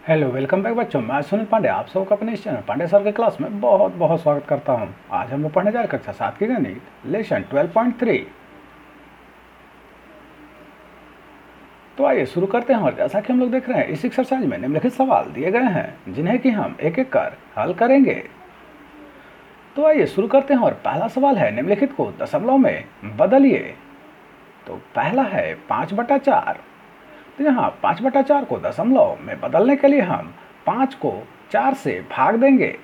Hello welcome back बच्चों, मैं सुनील पांडे आप सबका अपने इस चैनल पांडे सर के क्लास में बहुत बहुत स्वागत करता हूं। आज हम लोग पढ़ने जा रहे कक्षा 7 की गणित लेसन 12.3। तो आइए शुरू करते हैं। और जैसा कि हम लोग देख रहे हैं, इस एक्सरसाइज में निम्नलिखित सवाल दिए गए हैं जिन्हें कि हम एक एक कर हल करेंगे। तो आइए शुरू करते हैं। और पहला सवाल है, निम्नलिखित को दशमलव में बदलिए। तो पहला है 5/4। तो यहाँ 5/4 को दशमलव में बदलने के लिए हम 5 को 4 से भाग देंगे।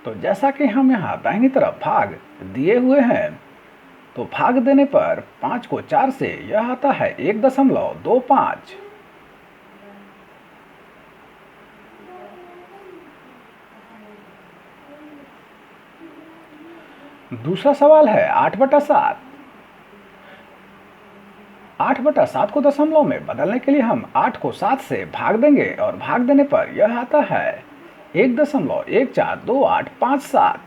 तो जैसा कि हम यहाँ दाहिनी तरफ भाग दिए हुए हैं, तो भाग देने पर 5 को 4 से यह आता है 1.25। दूसरा सवाल है 8/7। 8/7 को दशमलव में बदलने के लिए हम 8 को 7 से भाग देंगे और भाग देने पर यह आता है 1.142857।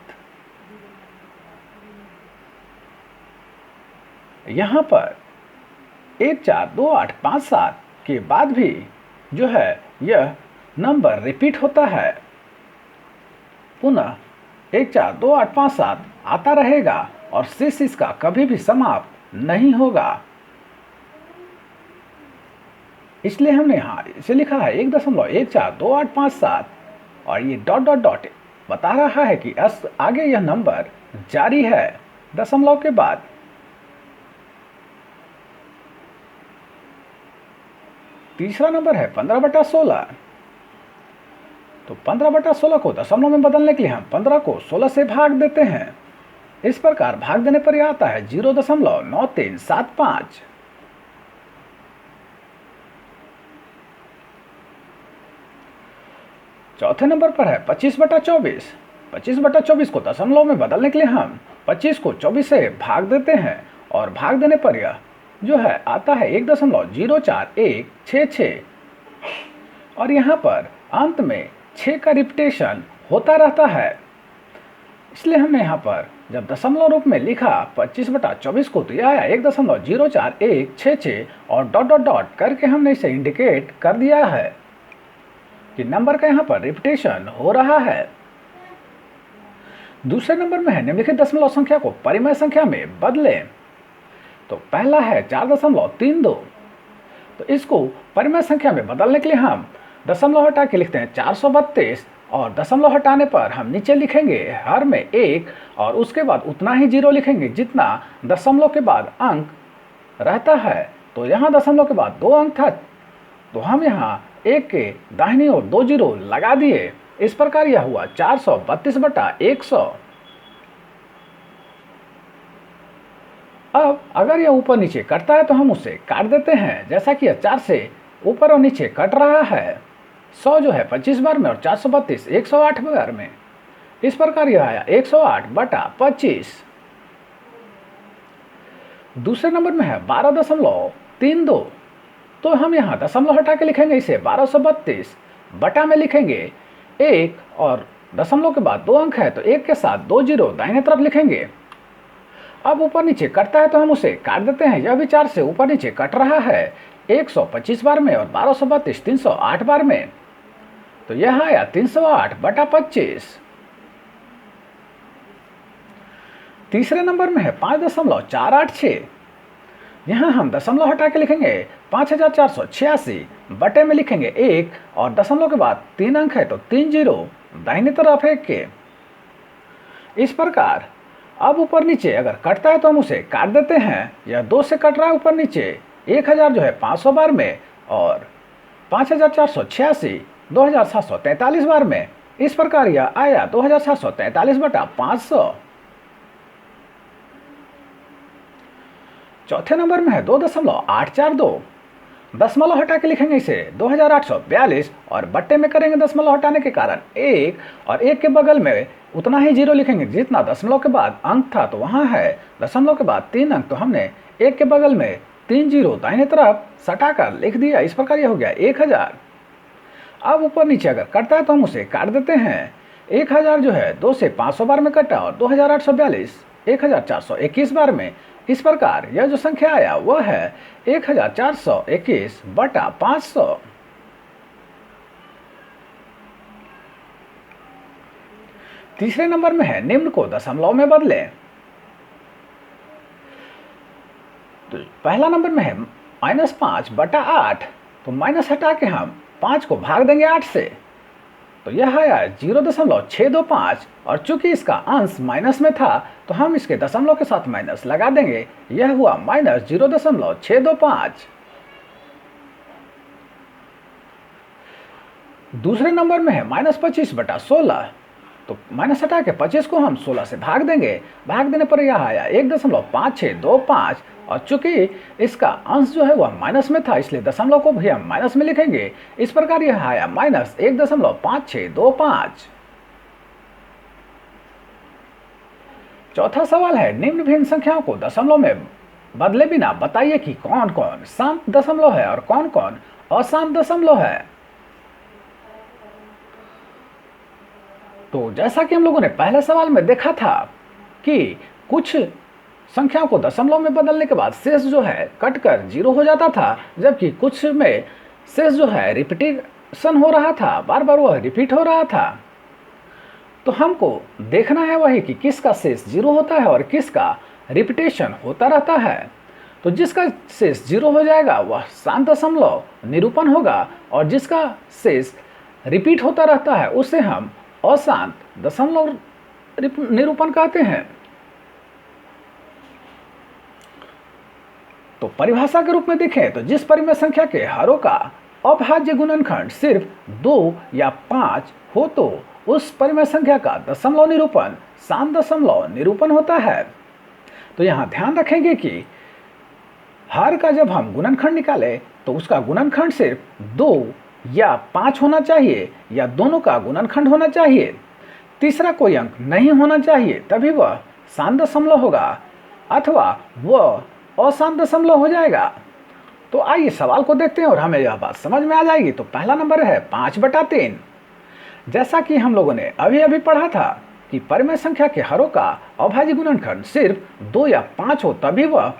यहाँ पर 142857 के बाद भी जो है यह नंबर रिपीट होता है, पुनः 142857 आता रहेगा और शेष इसका कभी भी समाप्त नहीं होगा। इसलिए हमने यहाँ इसे लिखा है 1.142857 और ये डॉट डॉट डॉट बता रहा है कि आगे यह नंबर जारी है दशमलव के बाद। तीसरा नंबर है 15/16। तो 15/16 को दशमलव में बदलने के लिए हम 15 को 16 से भाग देते हैं। इस प्रकार भाग देने पर यह आता है 0.9375। चौथे नंबर पर है 25/24। 25/24 को दशमलव में बदलने के लिए हम 25 को 24 से भाग देते हैं और भाग देने पर यह जो है आता है 1.04166। और यहाँ पर अंत में 6 का रिपीटेशन होता रहता है। इसलिए हमने यहाँ पर जब दशमलव रूप में लिखा 25/24 को, तो यह आया 1.04166 और डॉट डॉट डॉट करके हमने इसे इंडिकेट कर दिया है कि नंबर का यहाँ पर रिपीटेशन हो रहा है। दूसरे नंबर में है, निम्नलिखित दशमलव संख्या को परिमेय संख्या में बदलें। तो पहला है 4.32। तो इसको परिमेय संख्या में बदलने के लिए हम दशमलव हटा के लिखते हैं 432 और दशमलव हटाने पर हम नीचे लिखेंगे हर में 1 और उसके बाद उतना ही जीरो लिखेंगे जितना दशमलव के बाद अंक रहता है। तो यहाँ दशमलव के बाद 2 अंक था, तो हम यहाँ 1 के दाहिनी ओर 2 जीरो लगा दिए। इस प्रकार यह हुआ 432/100। अब अगर यह ऊपर नीचे कटता है तो हम उसे काट देते हैं, जैसा कि यह 4 से ऊपर और नीचे कट रहा है। 100 जो है 25 बार में और 432 108 बार में। इस प्रकार यह आया 108/25। दूसरे नंबर में है 12.32। तो हम यहाँ दशमलव हटा के लिखेंगे इसे 1232 बटा में लिखेंगे 1 और दशमलव के बाद 2 अंक है तो 1 के साथ 2 जीरो दाहिने तरफ लिखेंगे। अब ऊपर नीचे कटता है तो हम उसे काट देते हैं। यह भी 4 से ऊपर नीचे कट रहा है 125 बार में और 1232 308 बार में। तो यह आया 308/25। तीसरे नंबर में है 5.486। यहाँ हम दशमलव हटा के लिखेंगे 5486 बटे में लिखेंगे 1 और दशमलव के बाद 3 अंक है तो 3 जीरो दाहिनी तरफ 1 के। इस प्रकार अब ऊपर नीचे अगर कटता है तो हम उसे काट देते हैं। यह 2 से कट रहा है ऊपर नीचे 1000 जो है 500 बार में और 5486 2743 बार में। इस प्रकार यह आया 2743/500। चौथे नंबर में है 2.842। दशमलव हटा के लिखेंगे इसे 2842 और बट्टे में करेंगे दशमलव हटाने के कारण 1 और 1 के बगल में उतना ही जीरो लिखेंगे जितना दशमलव के बाद अंक था। तो वहाँ है दशमलव के बाद 3 अंक, तो हमने 1 के बगल में 3 जीरो दाहिने तरफ सटाकर लिख दिया। इस प्रकार यह हो गया 1000। अब ऊपर नीचे अगर कटता है तो हम उसे काट देते हैं। 1000 जो है 2 से 500 बार में कटा और 2842 1421 बार में। इस प्रकार यह जो संख्या आया वह है 1421/500। तीसरे नंबर में है निम्न को दशमलव में बदलें। तो पहला नंबर में है -5/8। तो माइनस हटा के हम 5 को भाग देंगे 8 से, तो यह आया 0.625। और चूंकि इसका अंश माइनस में था तो हम इसके दशमलव के साथ माइनस लगा देंगे, यह हुआ -0.625। दूसरे नंबर में है -25/16। तो माइनस हटा के 25 को हम 16 से भाग देंगे, भाग देने पर यह आया 1.5625। और चूंकि इसका अंश जो है वह माइनस में था इसलिए दशमलव को भी हम माइनस में लिखेंगे। इस प्रकार यह आया -1.5625। चौथा सवाल है निम्न भिन्न संख्याओं को दशमलव में बदले बिना बताइए कि कौन कौन शांत दशमलव है और कौन कौन अशांत दशमलव है। तो जैसा कि हम लोगों ने पहले सवाल में देखा था कि कुछ संख्याओं को दशमलव में बदलने के बाद शेष जो है कटकर 0 हो जाता था, जबकि कुछ में शेष जो है रिपीटेशन हो रहा था, बार बार वह रिपीट हो रहा था। तो हमको देखना है वही कि किसका शेष 0 होता है और किसका रिपीटेशन होता रहता है। तो जिसका शेष 0 हो जाएगा वह शांत दशमलव निरूपण होगा, और जिसका शेष रिपीट होता रहता है उसे हम अशांत दशमलव निरूपण कहते हैं। तो परिभाषा के रूप में देखें तो जिस परिमेय संख्या के हरों का अभाज्य गुणनखंड सिर्फ 2 या 5 हो तो उस परिमेय संख्या का दशमलव निरूपण शांत दशमलव निरूपण होता है। तो यहाँ ध्यान रखेंगे कि हर का जब हम गुणनखंड निकालें तो उसका गुणनखंड सिर्फ 2 या 5 होना चाहिए, या दोनों का गुणनखंड होना चाहिए, तीसरा कोई अंक नहीं होना चाहिए, तभी वह शांत दशमलव होगा, अथवा वह अशांत दशमलव हो जाएगा। तो आइए सवाल को देखते हैं और हमें यह बात समझ में आ जाएगी। तो पहला नंबर है 5/3। जैसा कि हम लोगों ने अभी अभी पढ़ा था कि परिमेय संख्या के हरों का अभाज्य गुणनखंड सिर्फ 2 या 5 हो तभी वह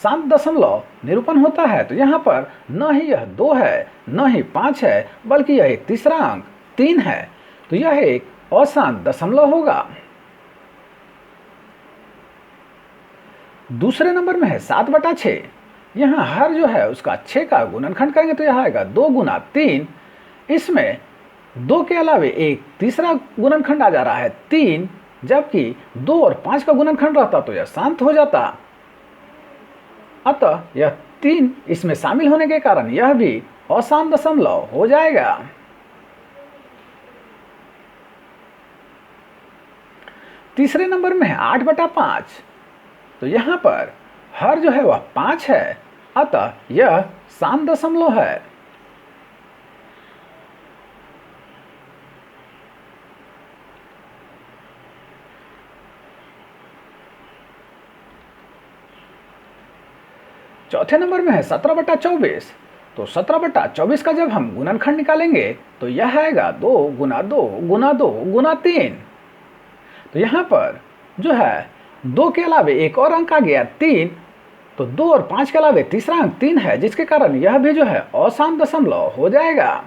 शांत दशमलव निरूपण होता है। तो यहाँ पर न ही यह 2 है न ही 5 है, बल्कि यह एक तीसरा अंक 3 है। तो यह एक अशांत दशमलव होगा। दूसरे नंबर में है 7/6। यहाँ हर जो है उसका 6 का गुणनखंड करेंगे तो यह आएगा 2 × 3। इसमें 2 के अलावे एक तीसरा गुणनखंड आ जा रहा है 3, जबकि 2 और 5 का गुणनखंड रहता तो यह शांत हो जाता। अतः यह 3 इसमें शामिल होने के कारण यह भी अशांत दशमलव हो जाएगा। तीसरे नंबर में है 8/5। तो यहाँ पर हर जो है वह 5 है, अतः यह शांत दशमलव है। चौथे नंबर में है 17/24। तो 17/24 का जब हम गुणनखंड निकालेंगे तो यह आएगा 2 × 2 × 2 × 3। तो यहाँ पर जो है 2 के अलावे एक और अंक आ गया 3, तो 2 और 5 के अलावे तीसरा अंक 3 है, जिसके कारण यह भी जो है अशांत दशमलव हो जाएगा।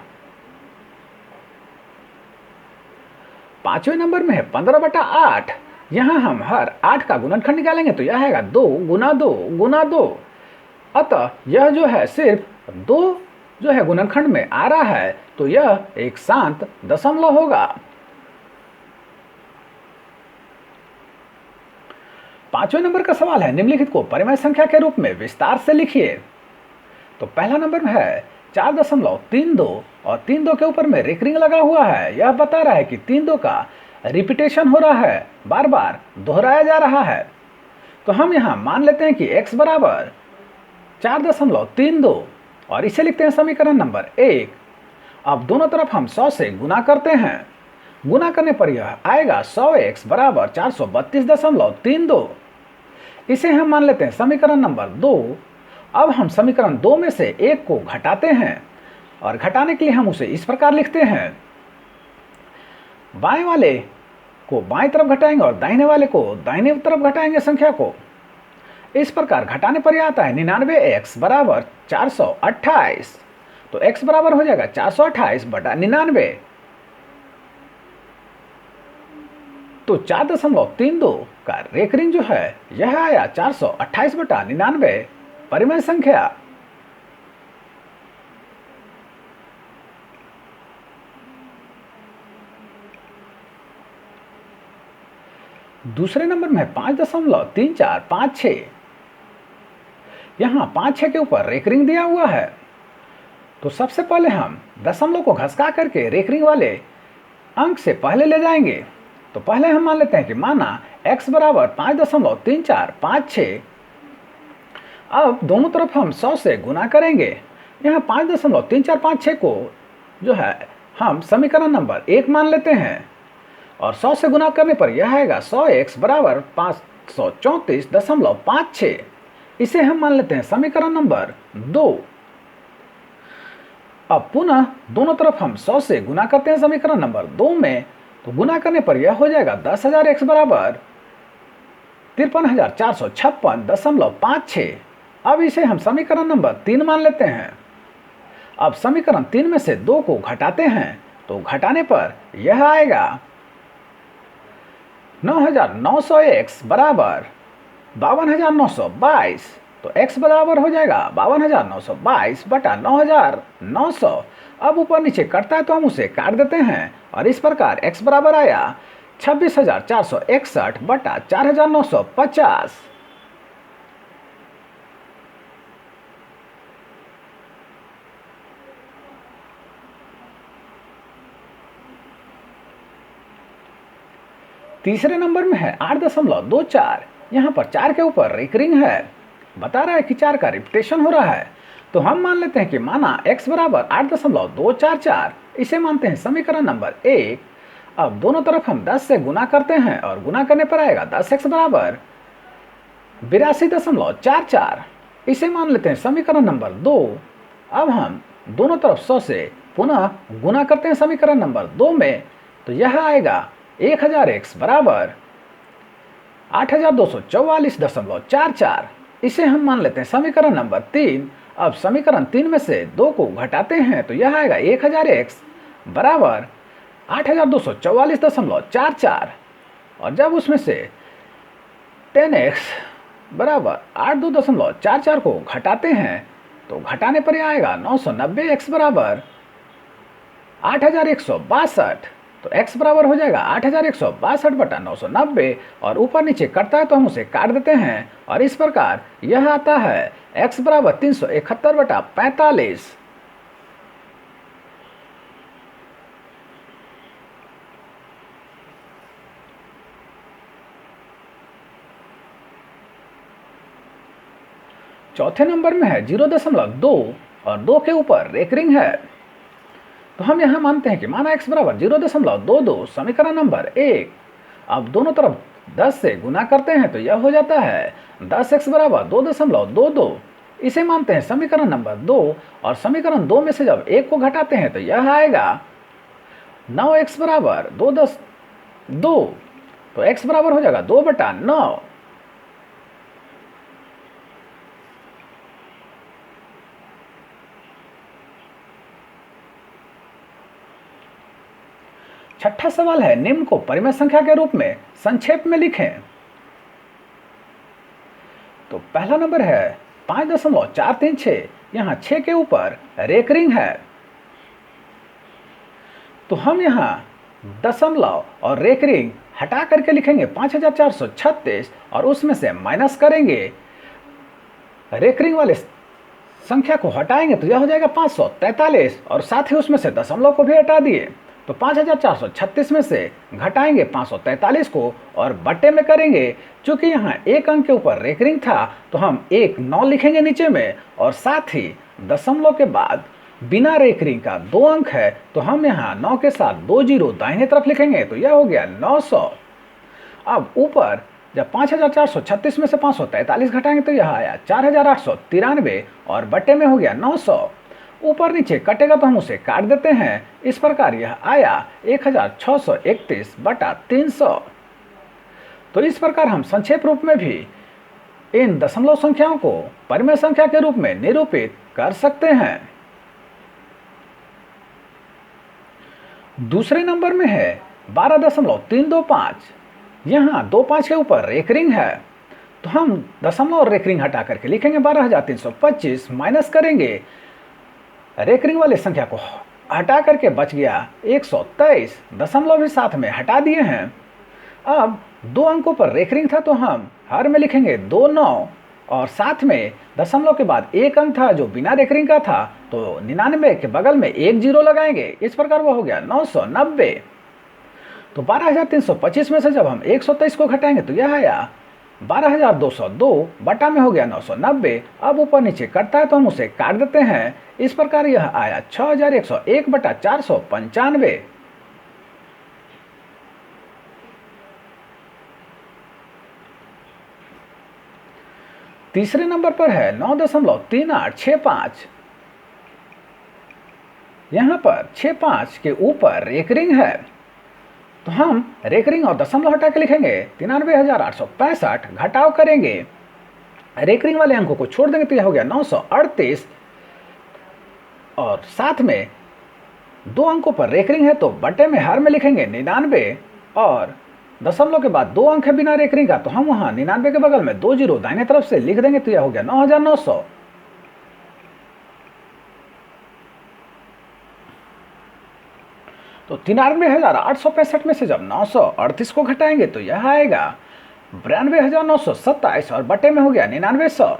पांचवें नंबर में है 15/8। यहाँ हम हर 8 का गुणनखंड निकालेंगे तो यह आएगा 2 × 2 × 2। अतः यह जो है सिर्फ 2 जो है गुणनखंड में आ रहा है, तो यह एक शांत दशमलव होगा। पांचवें नंबर का सवाल है निम्नलिखित को परिमेय संख्या के रूप में विस्तार से लिखिए। तो पहला नंबर में है 4.32 और 32 के ऊपर में रिकरिंग लगा हुआ है। यह बता रहा है कि 32 का रिपीटेशन हो रहा है, बार बार दोहराया जा रहा है। तो हम यहाँ मान लेते हैं कि x बराबर 4.32 और इसे लिखते हैं समीकरण नंबर 1। अब दोनों तरफ हम 100 से गुना करते हैं। गुना करने पर यह आएगा 100x बराबर 432.32। इसे हम मान लेते हैं समीकरण नंबर 2। अब हम समीकरण 2 में से 1 को घटाते हैं और घटाने के लिए हम उसे इस प्रकार लिखते हैं, बाएं वाले को बाएं तरफ घटाएंगे और दाहिने वाले को दाहिने तरफ घटाएंगे संख्या को। इस प्रकार घटाने पर यह आता है 99x बराबर 428। तो x बराबर हो जाएगा 428/99। तो 4.32 का रेकरिंग जो है यह आया 428/99 परिमेय संख्या। दूसरे नंबर में 5.3456। यहां 5-6 के ऊपर रेकरिंग दिया हुआ है, तो सबसे पहले हम दशमलव को घसका करके रेकरिंग वाले अंक से पहले ले जाएंगे। तो पहले हम मान लेते हैं कि माना x बराबर 5.3456। अब दोनों तरफ हम 100 से गुना करेंगे। यहाँ 5.3456 को जो है हम समीकरण नंबर 1 मान लेते हैं और 100 से गुना करने पर यह आएगा 100x बराबर 534.56। इसे हम मान लेते हैं समीकरण नंबर 2। अब पुनः दोनों तरफ हम 100 से गुना करते हैं समीकरण नंबर 2 में, तो गुना करने पर यह हो जाएगा 10,000x बराबर 53,456.56। अब इसे हम समीकरण नंबर 3 मान लेते हैं। अब समीकरण 3 में से 2 को घटाते हैं, तो घटाने पर यह आएगा 9,900x बराबर 52,922। तो x बराबर हो जाएगा 52,922 बटा 9,900। अब ऊपर नीचे कटता है तो हम उसे काट देते हैं और इस प्रकार x बराबर आया 26,461 बटा 4,950। तीसरे नंबर में है 8.24। यहाँ पर 4 के ऊपर रेकरिंग है, बता रहा है कि 4 का रिपीटेशन हो रहा है। तो हम मान लेते हैं कि माना x बराबर 8.244। इसे मानते हैं समीकरण नंबर 1। अब दोनों तरफ हम 10 से गुना करते हैं और गुना करने पर आएगा 10x बराबर 82.44। इसे मान लेते हैं समीकरण नंबर 2। अब हम दोनों तरफ 100 से पुनः गुना करते हैं समीकरण नंबर 2 में, तो यह आएगा 1000x बराबर 8,244.44। इसे हम मान लेते हैं समीकरण नंबर 3। अब समीकरण 3 में से 2 को घटाते हैं, तो यह आएगा 1000x बराबर 8,244.44। और जब उसमें से 10x बराबर 82.44 को घटाते हैं, तो घटाने पर यह आएगा 990x बराबर 8,162। तो x बराबर हो जाएगा 8,162 बटा 990 और ऊपर नीचे कटता है तो हम उसे काट देते हैं और इस प्रकार यह आता है x बराबर 371 बटा 45। चौथे नंबर में है 0.2 और 2 के ऊपर रेकरिंग है। तो हम यहाँ मानते हैं कि माना x बराबर 0.22 समीकरण नंबर 1। अब दोनों तरफ 10 से गुना करते हैं तो यह हो जाता है 10x बराबर 2.22। इसे मानते हैं समीकरण नंबर 2 और समीकरण 2 में से जब 1 को घटाते हैं तो यह आएगा 9x बराबर 2 तो x बराबर हो जाएगा 2/9। छठा सवाल है निम्न को परिमेय संख्या के रूप में संक्षेप में लिखें। तो पहला नंबर है 5.436। यहां 6 के ऊपर रेकरिंग है, तो हम यहां दशमलव और रेकरिंग हटा करके लिखेंगे 5,436 और उसमें से माइनस करेंगे रेकरिंग वाले संख्या को हटाएंगे तो यह हो जाएगा 543 और साथ ही उसमें से दशमलव को भी हटा दिए। तो 5,436 में से घटाएंगे 543 को और बट्टे में करेंगे। चूंकि यहाँ एक अंक के ऊपर रेकरिंग था तो हम 9 लिखेंगे नीचे में और साथ ही दशमलव के बाद बिना रेकरिंग का 2 अंक है तो हम यहाँ 9 के साथ 2 जीरो दाहिने तरफ लिखेंगे तो यह हो गया 900। अब ऊपर जब 5,436 में से 543 घटाएंगे तो यह आया 4,893 और बट्टे में हो गया 900। ऊपर नीचे कटेगा तो हम उसे काट देते हैं। इस प्रकार यह आया 1,631 बटा 300। तो इस प्रकार हम संक्षेप रूप में भी इन दशमलव संख्याओं को परिमेय संख्या के रूप में निरूपित कर सकते हैं। दूसरे नंबर में है 12.325। यहाँ 2 5 के ऊपर रेकरिंग है, तो हम दशमलव और रेकरिंग हटा करके लिखेंगे 12,325, माइनस करेंगे रेकरिंग वाली संख्या को हटा करके बच गया 123, दशमलव भी साथ में हटा दिए हैं। अब 2 अंकों पर रेकरिंग था तो हम हर में लिखेंगे 29 और साथ में दशमलव के बाद एक अंक था जो बिना रेकरिंग का था, तो 99 के बगल में एक जीरो लगाएंगे, इस प्रकार वो हो गया 990। तो 12,325 में से जब हम 123 को घटाएंगे तो यह आया 12,202 बटा में हो गया 990। अब ऊपर नीचे कटता है तो हम उसे काट देते हैं, इस प्रकार यह आया 6,101 बटा 495। तीसरे नंबर पर है 9.3865। यहां पर 65 के ऊपर रेकरिंग है, तो हम रेकरिंग और दशमलव हटा के लिखेंगे 93,865, घटाव करेंगे रेकरिंग वाले अंकों को छोड़ देंगे तो यह हो गया 938 और साथ में 2 अंकों पर रेकरिंग है तो बटे में हर में लिखेंगे 99 और दशमलव के बाद 2 अंक है बिना रेकरिंग का, तो हम वहां 99 के बगल में 2 जीरो दाहिने तरफ से लिख देंगे तो यह हो गया 9,900। तो 93,865 में से जब 938 को घटाएंगे तो यह आएगा 92,927 और बटे में हो गया 9900।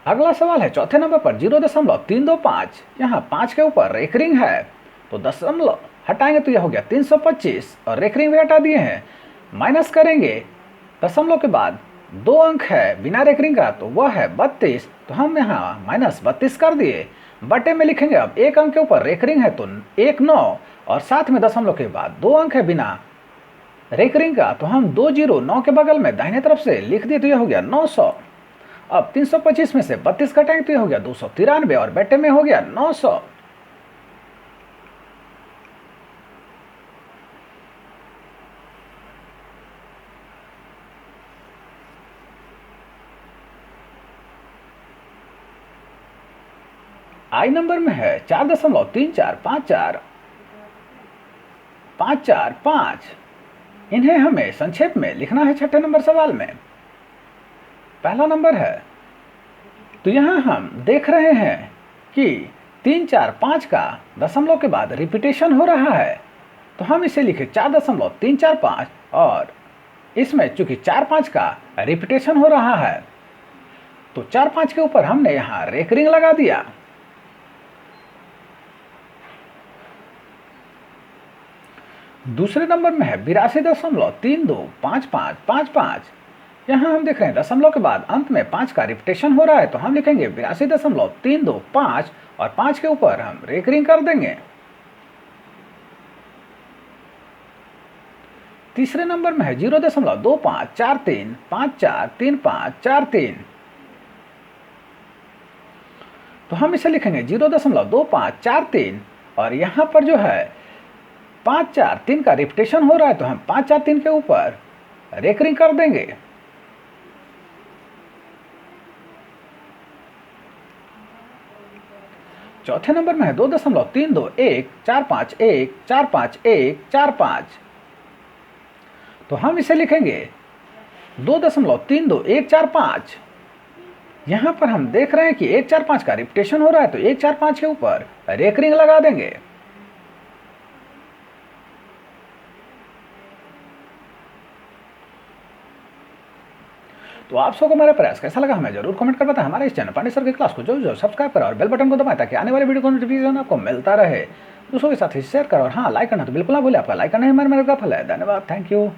अगला सवाल है चौथे नंबर पर 0.325। यहाँ 5 के ऊपर रेकरिंग है, तो दशमलव हटाएंगे तो यह हो गया 325 और रेकरिंग भी हटा दिए हैं, माइनस करेंगे दशमलव के बाद 2 अंक है बिना रेकरिंग का तो वह है 32, तो हम यहाँ -32 कर दिए, बटे में लिखेंगे अब एक अंक के ऊपर रेकरिंग है तो 19 और साथ में दशमलव के बाद 2 अंक है बिना रेकरिंग का, तो हम 209 के बगल में दाहिने तरफ से लिख दिए तो यह हो गया 900। अब 325 में से 32 घटाएंगे तो यह हो गया 293 और बटे में हो गया 900। आई नंबर में है 4.345455। इन्हें हमें संक्षेप में लिखना है छठे नंबर सवाल में। पहला नंबर है, तो यहां हम देख रहे हैं कि 3 4 5 का दशमलव के बाद रिपीटेशन हो रहा है, तो हम इसे लिखे 4.345 और इसमें चूंकि 4 5 का रिपीटेशन हो रहा है तो 4 5 के ऊपर हमने यहां रेकरिंग लगा दिया। दूसरे नंबर में है 82.325555। यहाँ हम देख रहे हैं दशमलव के बाद अंत में 5 का रिपीटेशन हो रहा है, तो हम लिखेंगे 82.325 और 5 के ऊपर हम रेकरिंग कर देंगे। तीसरे नंबर में है 0.2543543543। तो हम इसे लिखेंगे 0.2543 और यहाँ पर जो है 5 4 3 का रिपीटेशन हो रहा है, तो हम 5 4 3 के ऊपर रेकरिंग कर देंगे। चौथे नंबर में है 2.32145145145। तो हम इसे लिखेंगे 2.32145। यहां पर हम देख रहे हैं कि 1 4 5 का रिपीटेशन हो रहा है, तो 1 4 5 के ऊपर रेकरिंग लगा देंगे। तो आप सबको हमारा प्रयास कैसा लगा हमें जरूर कमेंट कर बताएं। हमारे इस चैनल पांडे सर की क्लास को जो सब्सक्राइब करें और बेल बटन को दबाएं ताकि आने वाले वीडियो का नोटिफिकेशन आपको मिलता रहे। दूसरों के साथ ही शेयर करें और हाँ, लाइक करना तो बिल्कुल ना भूलें। आपका लाइक करना ही हमारा फल है। धन्यवाद, थैंक यू।